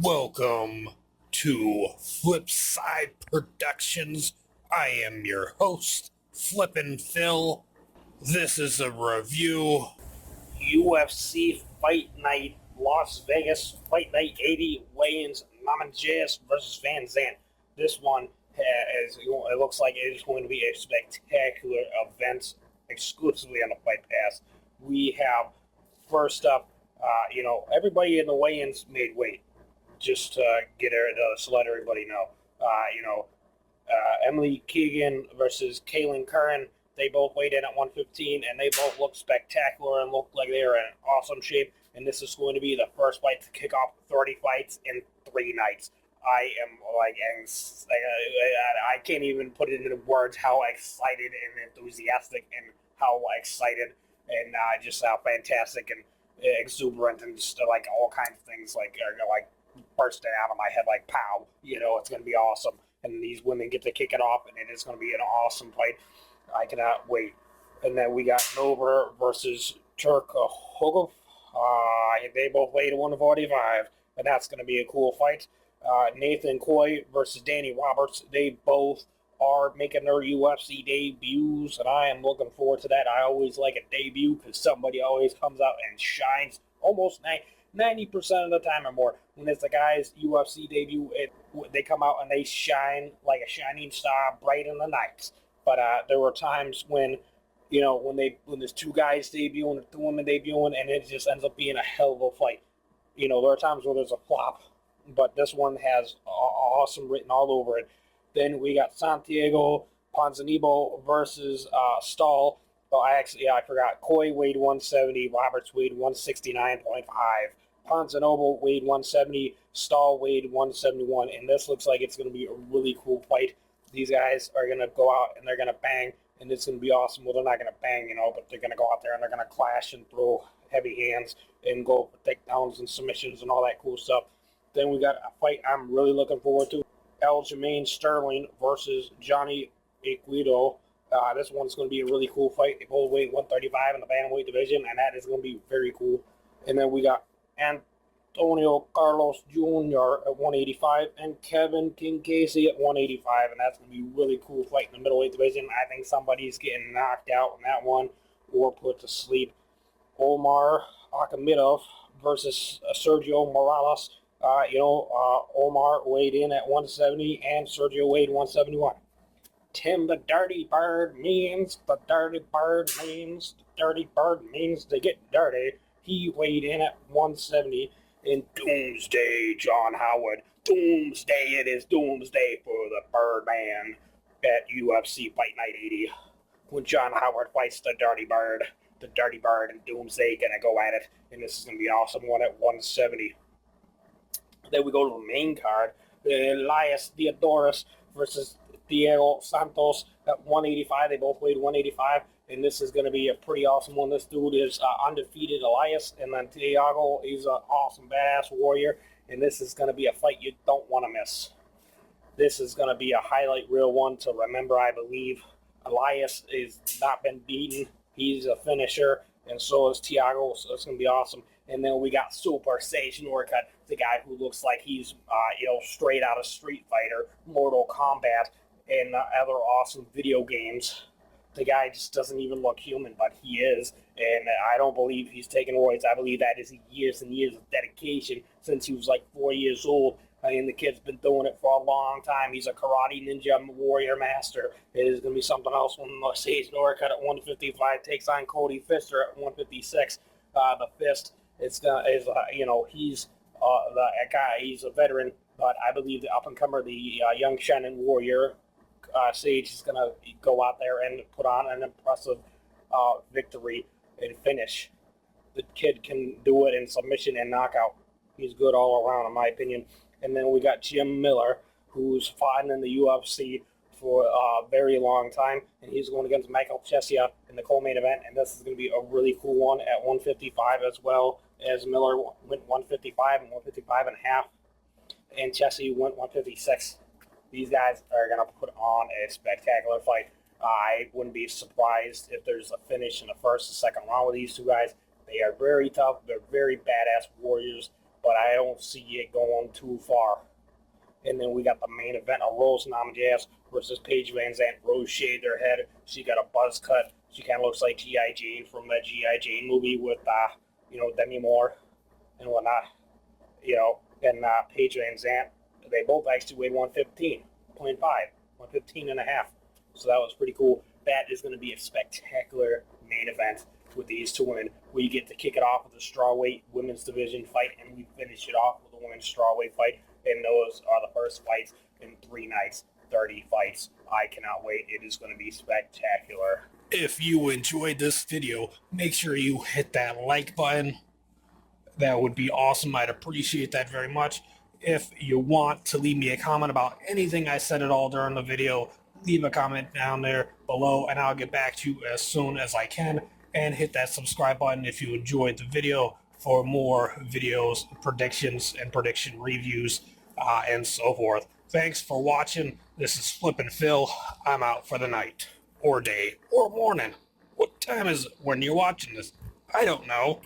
Welcome to Flipside Productions. I am your host, Flippin Phil. This is a review. UFC Fight Night, Las Vegas, Fight Night 80, weigh-ins, Namajunas versus VanZant. This one it looks like it is going to be a spectacular event exclusively on the Fight Pass. We have, first up, everybody in the weigh-ins made weight. Just to let everybody know. Emily Keegan versus Kaylin Curran. They both weighed in at 115, and they both look spectacular and look like they are in awesome shape. And this is going to be the first fight to kick off 30 fights in 3 nights. I am I can't even put it into words how excited and enthusiastic and how excited and just how fantastic and exuberant and just like all kinds of things like bursting out of my head like pow. It's going to be awesome. And these women get to kick it off, and it is going to be an awesome fight. I cannot wait. And then we got Nova versus Turk Hogov. They both weighed 145, and that's going to be a cool fight. Nathan Coy versus Danny Roberts. They both are making their UFC debuts, and I am looking forward to that. I always like a debut because somebody always comes out and shines almost 90% of the time or more. When it's a guy's UFC debut, they come out and they shine like a shining star bright in the night. But there were times when there's 2 guys debuting or 2 women debuting, and it just ends up being a hell of a fight. There are times where there's a flop, but this one has awesome written all over it. Then we got Santiago Ponzinibbio versus Stahl. I forgot. Coy weighed 170. Roberts weighed 169.5. Ponzinibbio weighed 170. Stahl weighed 171. And this looks like it's going to be a really cool fight. These guys are going to go out and they're going to bang. And it's going to be awesome. Well, they're not going to bang, but they're going to go out there and they're going to clash and throw heavy hands and go for takedowns and submissions and all that cool stuff. Then we got a fight I'm really looking forward to. Aljamain Sterling versus Johnny Equito. This one's going to be a really cool fight. They both weigh 135 in the bantamweight division, and that is going to be very cool. And then we got Antonio Carlos Jr. at 185 and Kevin King Casey at 185, and that's going to be a really cool fight in the middleweight division. I think somebody's getting knocked out in that one or put to sleep. Omar Akhmedov versus Sergio Morales. Omar weighed in at 170 and Sergio weighed 171. Tim the Dirty Bird means to get dirty. He weighed in at 170 in Doomsday John Howard. Doomsday, it is doomsday for the Birdman at UFC Fight Night 80. When John Howard fights the Dirty Bird and Doomsday gonna go at it, and this is gonna be an awesome one at 170. Then we go to the main card. Elias Theodorus versus Diego Santos at 185. They both weighed 185, and this is going to be a pretty awesome one. This dude is undefeated, Elias, and then Diego, he's an awesome, badass warrior, and this is going to be a fight you don't want to miss. This is going to be a highlight reel one to remember, I believe. Elias has not been beaten. He's a finisher, and so is Tiago, so it's going to be awesome. And then we got Super Sage Norcutt, the guy who looks like he's, straight out of Street Fighter, Mortal Kombat, and other awesome video games. The guy just doesn't even look human, but he is. And I don't believe he's taking roids. I believe that is years and years of dedication since he was like 4 years old. And the kid's been doing it for a long time. He's a karate ninja warrior master. It is going to be something else when Sage Norcutt at 155 takes on Cody Fister at 156. The Fist. He's the guy. He's a veteran, but I believe the up and comer, the young Shannon warrior, Sage is gonna go out there and put on an impressive victory and finish. The kid can do it in submission and knockout. He's good all around, in my opinion. And then we got Jim Miller, who's fought in the UFC for a very long time, and he's going against Michael Chesia in the co-main event, and this is going to be a really cool one at 155 as well, as Miller went 155 and 155 and a half, and Chesia went 156. These guys are going to put on a spectacular fight. I wouldn't be surprised if there's a finish in the first or second round with these two guys. They are very tough. They're very badass warriors, but I don't see it going too far. And then we got the main event of Rose Namajunas versus Paige VanZant. Rose shaved her head. She got a buzz cut. She kind of looks like G.I. Jane from that G.I. Jane movie with, Demi Moore and whatnot. And Paige VanZant, they both actually weighed 115.5, 115 and a half. So that was pretty cool. That is going to be a spectacular main event with these two women. We get to kick it off with a strawweight women's division fight, and we finish it off with a women's strawweight fight. And those are the first fights in 3 nights, 30 fights. I cannot wait. It is going to be spectacular. If you enjoyed this video, make sure you hit that like button. That would be awesome. I'd appreciate that very much. If you want to leave me a comment about anything I said at all during the video, leave a comment down there below, and I'll get back to you as soon as I can. And hit that subscribe button if you enjoyed the video for more videos, predictions, and prediction reviews, and so forth. Thanks for watching. This is Flippin' Phil. I'm out for the night, or day, or morning. What time is it when you're watching this? I don't know.